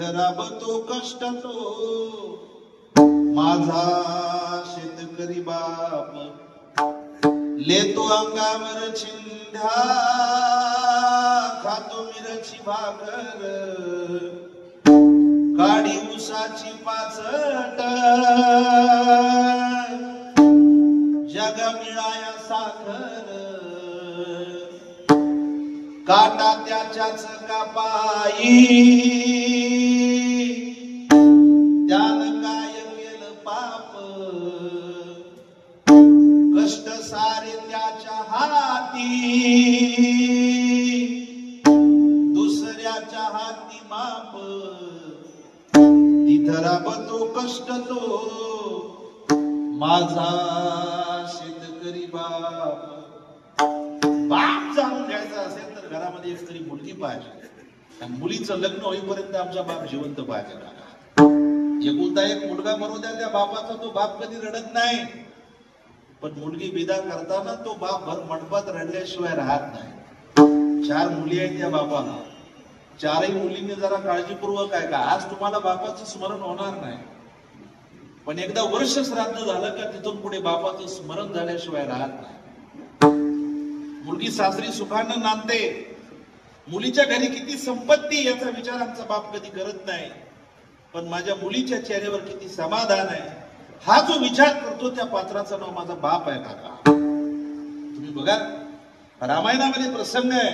तिथं राबतो कष्ट तो माझा शेतकरी बाप, लेतो अंगावर चिंध्या, खातो मिरची भाकर, काडी उसाची पाचट, जगा मिळाया साखर, काटा त्याच्याच कापाई, त्यानं काय केलं पाप, कष्ट सारे त्याच्या हाती, दुसऱ्याच्या हाती माप, तिथं राबतो कष्ट तो माझा शेतकरी बाप. बाप जाणून घ्यायचा असेल तर घरामध्ये एक तरी मुलगी पाहिजे, आणि मुलीचं लग्न होईपर्यंत आमचा बाप जिवंत पाहिजे. एकुलता एक मुलगा मरू द्या, त्या बापाचा तो बाप कधी रडत नाही, पण मुलगी विदा करताना तो बाप भर मंडपात रडल्याशिवाय राहत नाही. 4 मुली आहेत त्या बापाला, 4ही मुलींनी जरा काळजीपूर्वक आहे का, आज तुम्हाला बापाचं स्मरण होणार नाही, पण एकदा वर्ष श्राद्ध झालं का तिथून पुढे बापाचं स्मरण झाल्याशिवाय राहत नाही. मुलगी सासरी सुखानं नांदते, मुलीच्या घरी किती संपत्ती याचा विचार आमचा बाप कधी करत नाही, पण माझ्या मुलीच्या चेहऱ्यावर किती समाधान आहे हा जो विचार करतो त्या पात्राचं नाव माझा बाप आहे काका. तुम्ही बघा रामायणामध्ये प्रसंग आहे,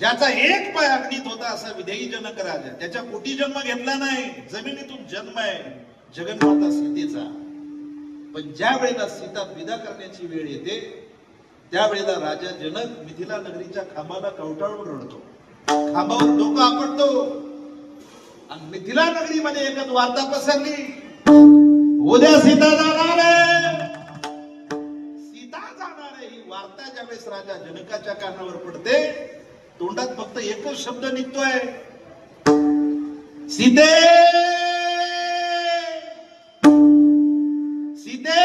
ज्याचा एक पाय अग्नीत होता असा विधेयी जनक राजा, त्याच्या पोटी जन्म घेतला नाही, जमिनीतून जन्म आहे जगन्माता सीतेचा. पण ज्या वेळेला सीता विदा करण्याची वेळ येते त्यावेळेला राजा जनक मिथिला नगरीच्या खांबाला कवटाळून रडतो, खांबावर डोकं आपटतो, आणि मिथिला नगरीमध्ये एकच वार्ता पसरली, उद्या सीता जाणार आहे, सीता जाणार आहे. ही वार्ता ज्यावेळेस राजा जनकाच्या कानावर पडते, तोंडात फक्त एकच शब्द निघतोय, सीते सीते,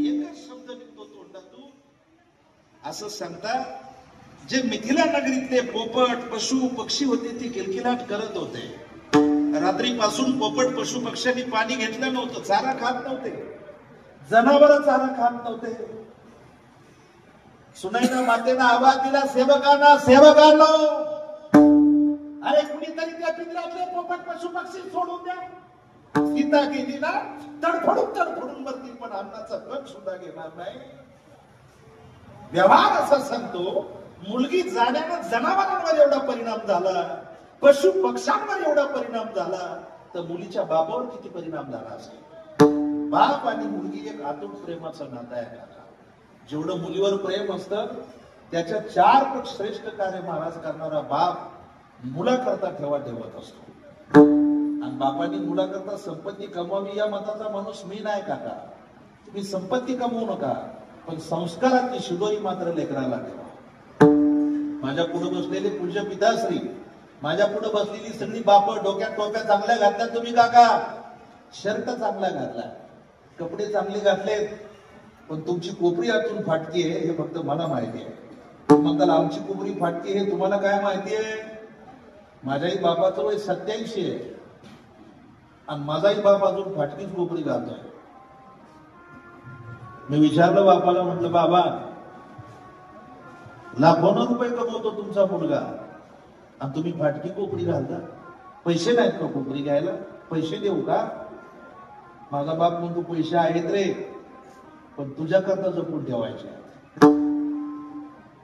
एकच शब्द निघतो तोंडातून. असं सांगता जे मिथिला नगरीतले पोपट पशु पक्षी होते ते किलकिलाट करत होते. रात्रीपासून पोपट पशु पक्ष्यांनी पाणी घेतलं नव्हतं, चारा खात नव्हते, जनावर चारा खात नव्हते. सुनैना मातेनं आवाज दिला, सेवकांना, सेवकांनो, अरे कुणीतरी त्या पिंजऱ्यातले पोपट पशु पक्षी सोडून द्या. सीता गेली ना तडफडून मरतील, पण अन्नाचा कण सुद्धा घेणार नाही. व्यवहार असा सांगतो, मुलगी जाण्यानं जनावरांवर एवढा परिणाम झाला, पशु पक्ष्यांवर एवढा परिणाम झाला, तर मुलीच्या बापावर किती परिणाम झाला असेल. बाप आणि मुलगी एक अतूट प्रेमाचं नातं आहे काका. जेवढं मुलीवर प्रेम असतं त्याच्या 4 पट श्रेष्ठ कार्य महाराज करणारा बाप मुलाकरता ठेवत असतो. आणि बापांनी मुलाकरता संपत्ती कमवावी या मताचा माणूस मी नाही काका. तुम्ही संपत्ती कमवू नका, पण संस्काराची शिदोरी मात्र लेकराला ठेवा. माझ्या पुढे बसलेले पूज्य पिताश्री, माझ्या पुढे बसलेली सगळी बाप, डोक्यात टोप्या चांगल्या घातल्या तुम्ही काका, शर्ट चांगला घातला, कपडे चांगले घातलेत, पण तुमची कोपरी आतून फाटकी आहे हे फक्त मला माहिती आहे. मग आमची कोपरी फाटकी हे तुम्हाला काय माहिती आहे? माझ्याही बापाचं वय 87 आहे, आणि माझाही बाप अजून फाटकीच कोपरी घालतोय. मी विचारलं बापाला, म्हटलं बाबा, लाखोनं रुपये कमवतो तुमचा मुलगा आणि तुम्ही फाटकी कोपरी घालता, पैसे नाहीत का कोपरी घ्यायला, पैसे देऊ का? माझा बाप म्हणतो, पैसे आहेत रे, पण तुझ्याकरता जपून ठेवायचे.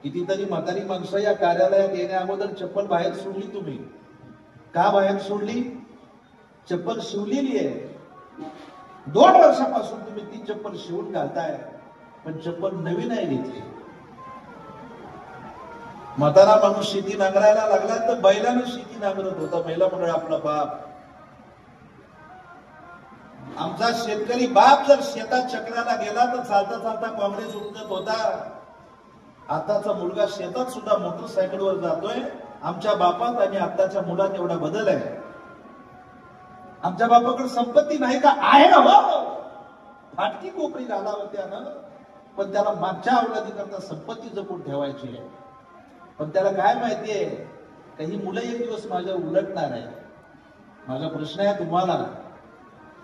कितीतरी म्हातारी माणसं या कार्यालयात येण्या अगोदर चप्पल बाहेर सोडली. तुम्ही का बाहेर सोडली? चप्पल शिवलेली आहे, 2 वर्षापासून तुम्ही ती चप्पल शिवून घालताय, पण चप्पल नवीन आहे घेतली. म्हातारा माणूस शेती नांगरायला लागला तर बैलानं शेती नांगरत होता, महिला मंडळ आपला बाप. आमचा शेतकरी बाप जर शेतात चक्राला गेला तर चालता चालता काँग्रेस उचलत होता. आताचा मुलगा शेतात सुद्धा मोटरसायकलवर जातोय. आमच्या बापात आणि आताच्या मुलात एवढा बदल आहे. आमच्या बापाकडे संपत्ती नाही का? आहे ना, हो, फाटकी कोपरी घालावं त्यानं, पण त्याला मागच्या अवलादी करता संपत्ती जपून ठेवायची आहे. पण त्याला काय माहितीये का ही मुलं एक दिवस माझ्या उलटणार आहे. माझा प्रश्न आहे तुम्हाला,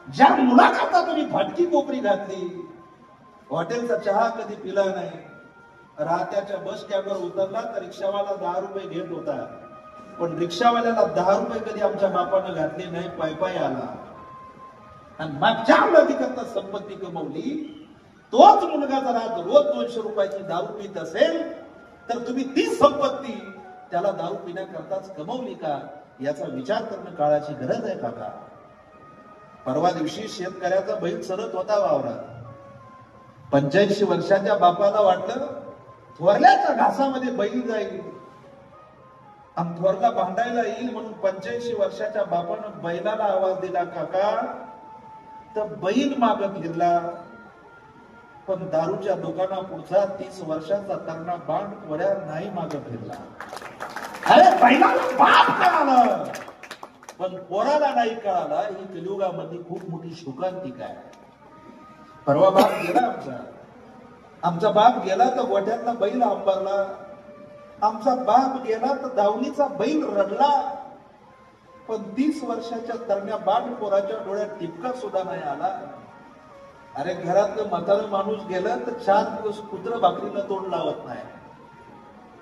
ज्या मुलाकरता तुम्ही फाटकी कोपरी घातली, हॉटेलचा चहा कधी पिला नाही, राहत्याच्या बस स्टँडवर उतरला तर रिक्षावाला 10 रुपये घेत होता, पण रिक्षावाल्याला 10 रुपये कधी आमच्या बापानं घातले नाही, पायी आला आणि मागच्या मुलाकरता संपत्ती कमवली. तोच मुलगा जर आज रोज 200 रुपयाची दारू पित असेल तर तुम्ही ती संपत्ती त्याला दारू पिण्याकरताच कमवली का, याचा विचार करणं काळाची गरज आहे काका. परवा दिवशी शेतकऱ्याचा बैल चरत होता वावरात. 85 वर्षाच्या बापाला वाटलं थोरल्याच्या घासामध्ये बैल जाईल आणि थोरला भांडायला येईल म्हणून 85 वर्षाच्या बापानं बैलाला आवाज दिला काका, तर बैल मागं फिरला. पण दारूच्या दुकानापुढचा 30 वर्षाचा तरणा बांड कोऱ्या नाही मागं फिरला. अरे बैलाला बाप कळालं पण पोराला नाही कळाला. ही कलियुगामध्ये खूप मोठी शोकांतिका आहे. परवा बाप गेला आमचा बाप गेला तर गोठ्यातला बैल अंबरला. आमचा बाप गेला तर दावणीचा बैल रडला. पण 30 वर्षाच्या तरण्या बांड पोराच्या डोळ्यात टिपका सुद्धा नाही आला. अरे घरातलं म्हातारं माणूस गेलं तर 4 दिवस कुत्र भाकरीला तोंड लावत नाही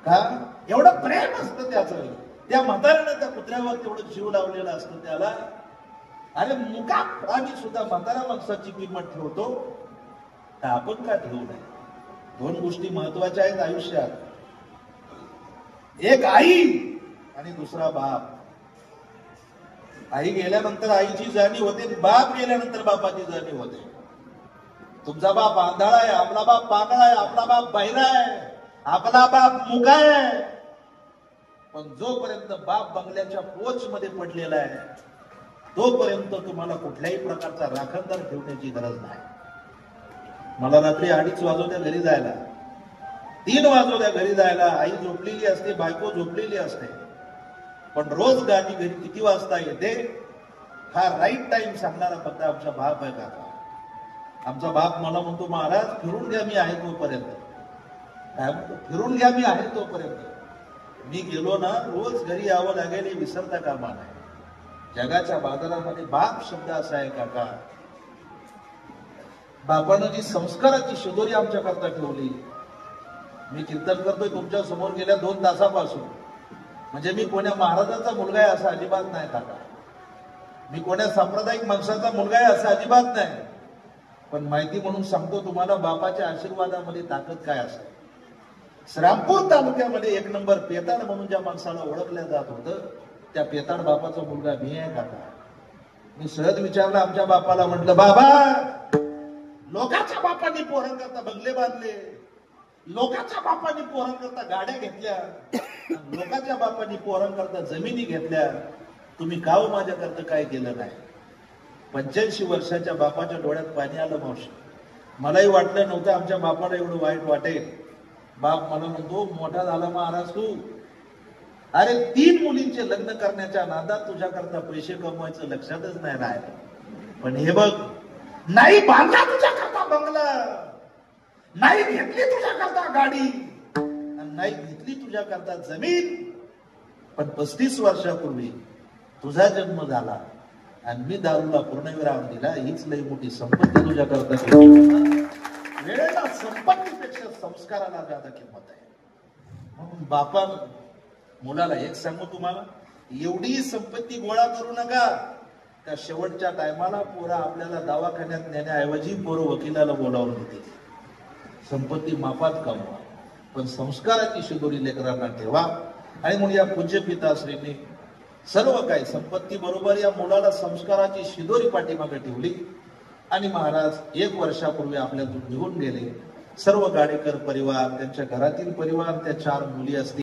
का, एवढं प्रेम असतं त्याचं. त्या म्हाताऱ्यानं त्या कुत्र्यावर तेवढं जीव लावलेला असतं त्याला. अरे मुका प्राणी सुद्धा म्हाताऱ्या माणसाची किंमत ठेवतो, तर आपण का ठेवू नये. 2 गोष्टी महत्वाच्या आहेत आयुष्यात, एक आई आणि दुसरा बाप. आई गेल्यानंतर आईची जाणीव होते, बाप गेल्यानंतर बापाची जाणीव होते. तुमचा बाप आंधळा आहे, आपला बाप पागळ आहे, आपला बाप बहिरा आहे, आपला बाप मुका आहे. पण जोपर्यंत बाप बंगल्याच्या पोच मध्ये पडलेला आहे तोपर्यंत तुम्हाला कुठल्याही प्रकारचा राखणदार ठेवण्याची गरज नाही. मला रात्री 2:30 वाजवत्या घरी जायला, 3 वाजवत्या घरी जायला. आई झोपलेली असते, बायको झोपलेली असते. पण रोज गाडी घरी किती वाजता येते हा राईट टाइम सांगणारा फक्त आमचा बाप आहे काका. आमचा बाप मला म्हणतो, महाराज फिरून घ्या मी आहे तोपर्यंत. काय म्हणतो, फिरून घ्या मी आहे तोपर्यंत. मी गेलो ना रोज घरी यावं लागेल हे विसरता कामा नाही. जगाच्या बाजारामध्ये बाप शब्द असा आहे काका. बापानं जी संस्काराची शिदोरी आमच्या करता ठेवली. मी कीर्तन करतोय तुमच्या समोर गेल्या 2 तासापासून. म्हणजे मी कोण्या महाराजाचा मुलगा आहे असं अजिबात नाही काका. मी कोण्या सांप्रदायिक माणसाचा मुलगा आहे असं अजिबात नाही. पण माहिती म्हणून सांगतो तुम्हाला, बापाच्या आशीर्वादामध्ये ताकद काय असते. श्रामपूर तालुक्यामध्ये 1 नंबर पेताड म्हणून ज्या माणसाला ओळखल्या जात होतं, त्या पेताड बापाचा मुलगा मी आहे काका. मी सहज विचारलं आमच्या बापाला, म्हटलं बाबा, लोकांच्या बापांनी पोरांकरता बंगले बांधले, लोकांच्या बापांनी पोरांकरता गाड्या घेतल्या, लोकांच्या बापांनी पोरांकरता जमिनी घेतल्या, तुम्ही का माझ्याकरता काय केलं नाही. 85 वर्षाच्या बापाच्या डोळ्यात पाणी आलं मावशी. मलाही वाटलं नव्हतं आमच्या बापाला एवढं वाईट वाटेल. बाप मला म्हणतो, मोठा झाला महाराज तू. अरे 3 मुलींचे लग्न करण्याच्या नादात तुझ्याकरता पैसे कमवायचं लक्षातच नाही राहिलं. पण हे बघ, नाही बांधला तुझ्याकरता बंगला, नाही घेतली तुझ्याकरता गाडी, नाही घेतली तुझ्याकरता जमीन. पण 35 वर्षापूर्वी तुझा जन्म झाला आणि मी दारूला पूर्णविराम दिला. हीच लई मोठी संपत्ती तुझ्याकरता. वेळेला संपत्तीपेक्षा संस्काराला ज्यादा किंमत आहे. म्हणून बापा मुलाला एक सांगू तुम्हाला, एवढी संपत्ती गोळा करू नका का शेवटच्या टायमाला पोरं आपल्याला दवाखान्यात नेण्याऐवजी पोरं वकिलाला बोलावून देते. संपत्ती मापात कमवा, पण संस्काराची शिदोरी लेकरांना ठेवा. आणि म्हणून या पूज्य पिताश्रींनी सर्व काही संपत्ती बरोबर या मुलाला संस्काराची शिदोरी पाठीमागे ठेवली. आणि महाराज 1 वर्षापूर्वी आपल्यातून निघून गेले. सर्व गाडेकर परिवार, त्यांच्या घरातील परिवार, त्या 4 मुली असतील.